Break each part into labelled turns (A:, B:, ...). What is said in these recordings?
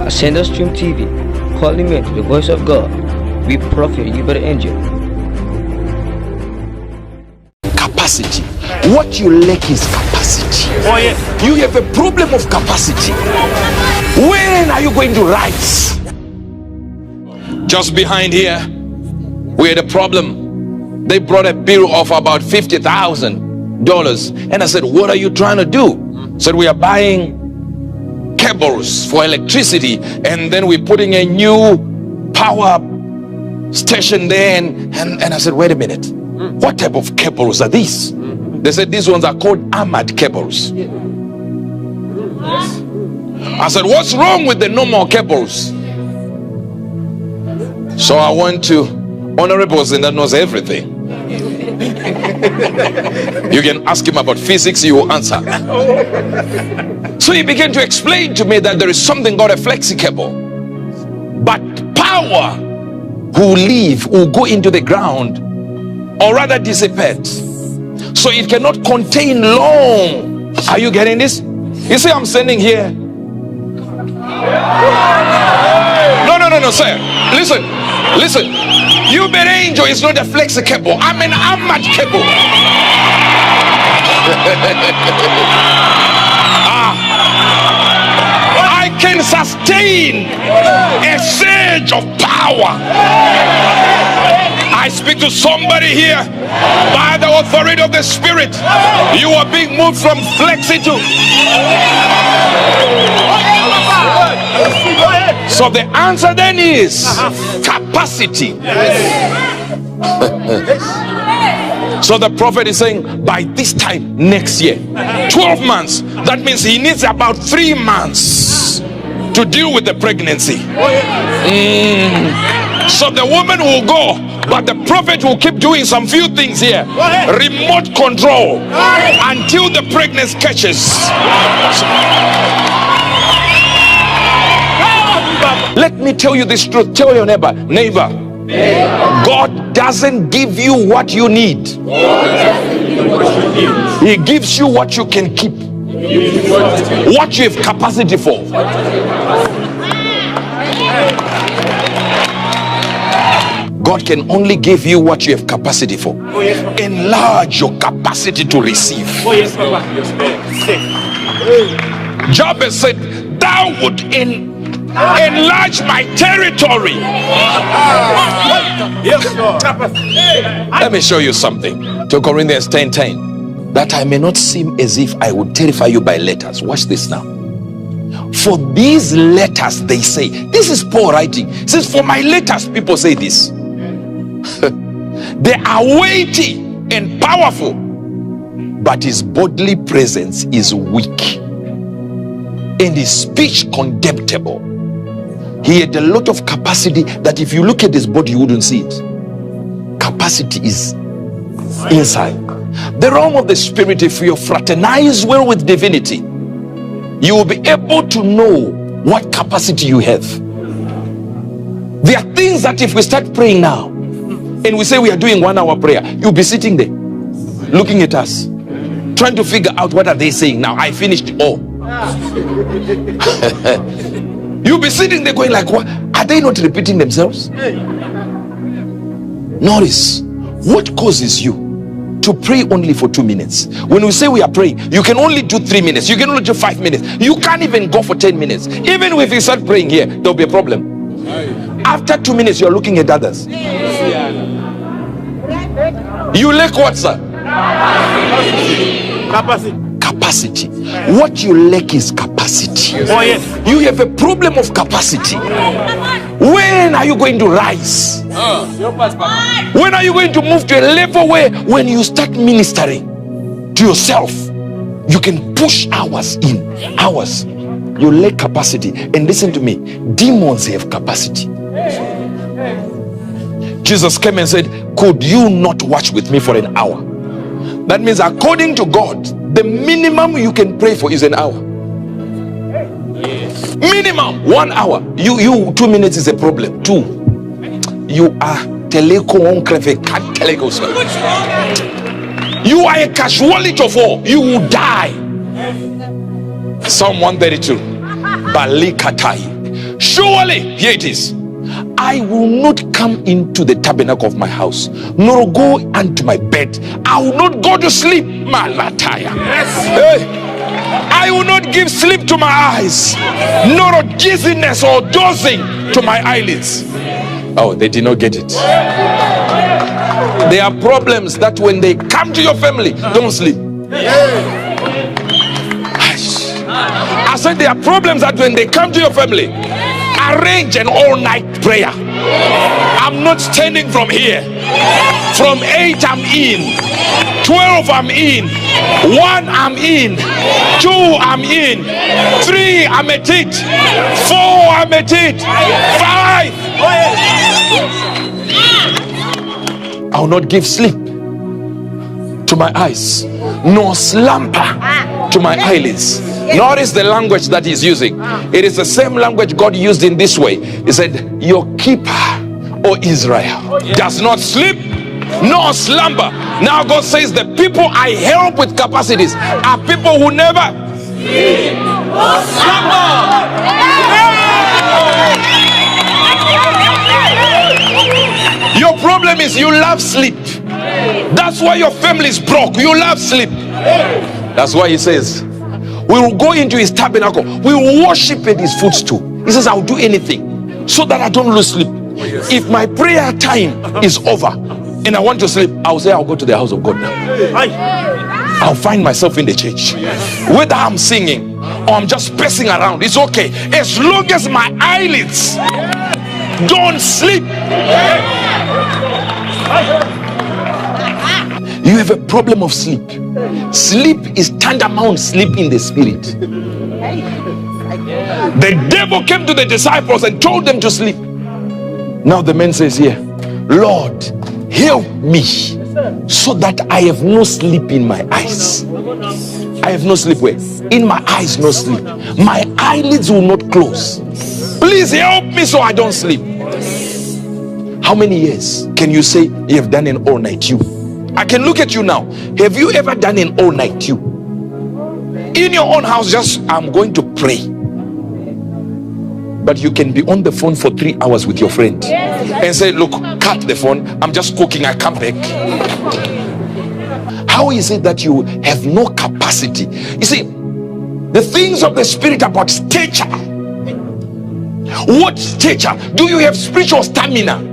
A: streamsTv, calling men to the voice of God, we Prophet Uebert Angel.
B: Capacity. What you lack is capacity.
C: Oh, yes.
B: You have a problem of capacity. When are you going to rise? Just behind here, we had a problem. They brought a bill of about $50,000. And I said, what are you trying to do? Said, we are buying cables for electricity, and then we're putting a new power station there. And I said, wait a minute, what type of cables are these? They said these ones are called armored cables. I said, what's wrong with the normal cables? So I went to Honorable Zin that knows everything. You can ask him about physics, he will answer. So he began to explain to me that there is something called a flexi cable, but power will go into the ground, or rather dissipate, so it cannot contain long. Are you getting this? You see, I'm standing here. No, sir. Listen. Uebert Angel is not a flexi cable. I'm an armored cable. I can sustain a surge of power. I speak to somebody here by the authority of the Spirit. You are being moved from flexi to. So the answer then is capacity. So the prophet is saying by this time next year, 12 months, that means he needs about 3 months to deal with the pregnancy. So the woman will go, but the prophet will keep doing some few things here. Remote control until the pregnancy catches. Let me tell you this truth. Tell your neighbor, God doesn't give you what you need. He gives you what you can keep, what you have capacity for. God can only give you what you have capacity for. Enlarge your capacity to receive. Jabez said, thou would enlarge my territory. Let me show you something. 2 Corinthians 10:10. That I may not seem as if I would terrify you by letters. Watch this now. For these letters, they say, this is Paul writing. He says, for my letters, people say this. They are weighty and powerful, but his bodily presence is weak and his speech contemptible. He had a lot of capacity that if you look at his body, you wouldn't see it. Capacity is inside. The realm of the spirit, if you fraternize well with divinity, you will be able to know what capacity you have. There are things that if we start praying now, and we say we are doing 1 hour prayer, you'll be sitting there, looking at us, trying to figure out what are they saying now. I finished all. You'll be sitting there going like, what? Are they not repeating themselves? Notice, what causes you to pray only for 2 minutes? When we say we are praying, you can only do 3 minutes. You can only do 5 minutes. You can't even go for 10 minutes. Even if you start praying here, there'll be a problem. After 2 minutes, you're looking at others. You lack what, sir? Capacity. What you lack is capacity. You have a problem of capacity. When are you going to rise? When are you going to move to a level where when you start ministering to yourself, you can push hours in hours? You lack capacity. And listen to me, demons have capacity. Jesus came and said, could you not watch with me for an hour? That means according to God, the minimum you can pray for is an hour. Minimum 1 hour. You 2 minutes is a problem. 2. You are you are a casualty of war. You will die. Psalm 132. Balikatai. Surely, here it is, I will not come into the tabernacle of my house, nor go unto my bed. I will not go to sleep. Malataya. Hey. I will not give sleep to my eyes, nor dizziness or dozing to my eyelids. Oh, they did not get it. There are problems that when they come to your family, don't sleep. I said there are problems that when they come to your family, arrange an all-night prayer. I'm not standing from here. From 8 I'm in, 12 I'm in, 1 I'm in, 2 I'm in, 3 I'm at it, 4 I'm at it, 5. I will not give sleep to my eyes, nor slumber to my eyelids. Notice the language that he's using. It is the same language God used in this way. He said, your keeper, O Israel, does not sleep nor slumber. Now God says the people I help with capacities are people who never sleep nor slumber. Your problem is you love sleep. That's why your family is broke. You love sleep. That's why he says we will go into his tabernacle, we will worship at his footstool. He says I'll do anything so that I don't lose sleep. If my prayer time is over and I want to sleep, I'll say I'll go to the house of God now. I'll find myself in the church. Whether I'm singing or I'm just pacing around, it's okay, as long as my eyelids don't sleep. You have a problem of sleep. Sleep is tantamount sleep in the spirit. The devil came to the disciples and told them to sleep. Now the man says here, Lord, help me so that I have no sleep in my eyes. I have no sleep where? In my eyes, no sleep. My eyelids will not close. Please help me so I don't sleep. How many years can you say you have done an all-night you? I can look at you now. Have you ever done an all-night you? In your own house, just I'm going to pray. But you can be on the phone for 3 hours with your friend and say, look, cut the phone, I'm just cooking, I come back. How is it that you have no capacity? You see, the things of the spirit about stature. What stature? Do you have spiritual stamina?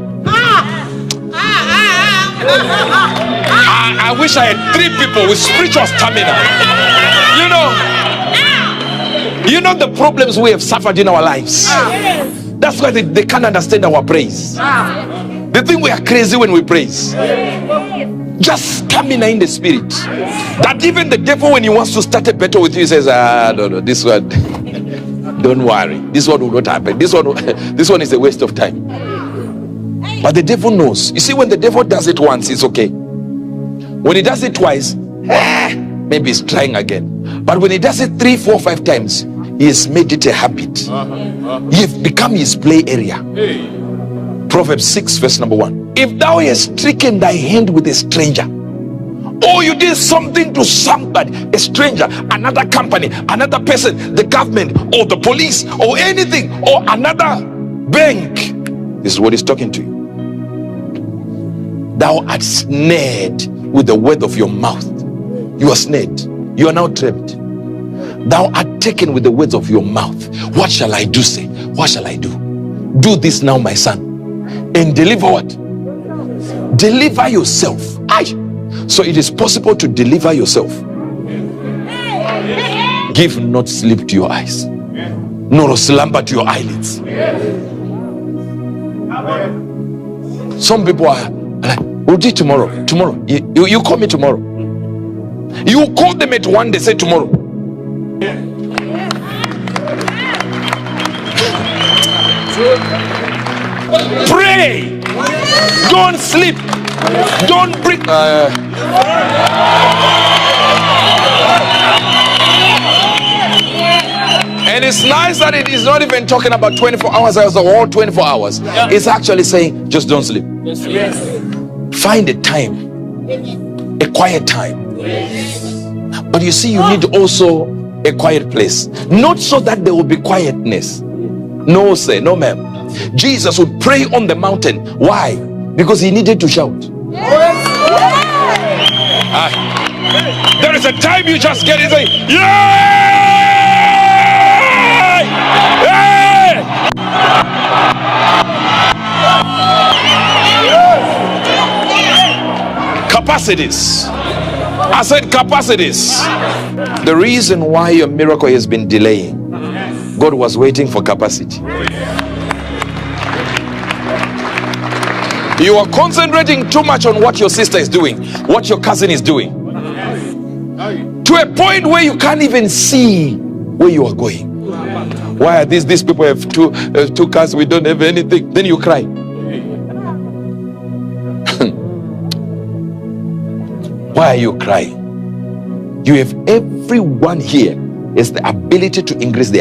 B: I wish I had 3 people with spiritual stamina. You know the problems we have suffered in our lives. That's why they can't understand our praise. They think we are crazy when we praise. Just stamina in the spirit. That even the devil, when he wants to start a battle with you, he says, no, this one, don't worry. This one will not happen. This one is a waste of time. But the devil knows. You see, when the devil does it once, it's okay. When he does it twice, maybe he's trying again. But when he does it 3, 4, 5 times, he has made it a habit. You have become his play area. Proverbs 6 verse number 1. If thou hast stricken thy hand with a stranger, or you did something to somebody, a stranger, another company, another person, the government or the police or anything, or another bank, this is what he's talking to you. Thou art snared with the word of your mouth. You are snared. You are now trapped. Thou art taken with the words of your mouth. What shall I do, say? What shall I do? Do this now, my son, and deliver what? Deliver yourself. Aye. So it is possible to deliver yourself. Give not sleep to your eyes, nor slumber to your eyelids. Some people are like, we'll do it tomorrow. Tomorrow. You call me tomorrow. You call them at 1, they say tomorrow. Pray. Don't sleep. Don't break. And it's nice that it is not even talking about 24 hours or all 24 hours. It's actually saying just don't sleep. Find a time, a quiet time. But you see, you need also a quiet place. Not so that there will be quietness. No, sir, no, ma'am. Jesus would pray on the mountain. Why? Because he needed to shout. There is a time you just get it. Say, yeah! Yeah! Capacities. I said capacities. The reason why your miracle has been delaying, God was waiting for capacity. You are concentrating too much on what your sister is doing, what your cousin is doing, to a point where you can't even see where you are going. Why are these people have two cars, we don't have anything? Then you cry. Why are you crying? You have everyone here has the ability to increase their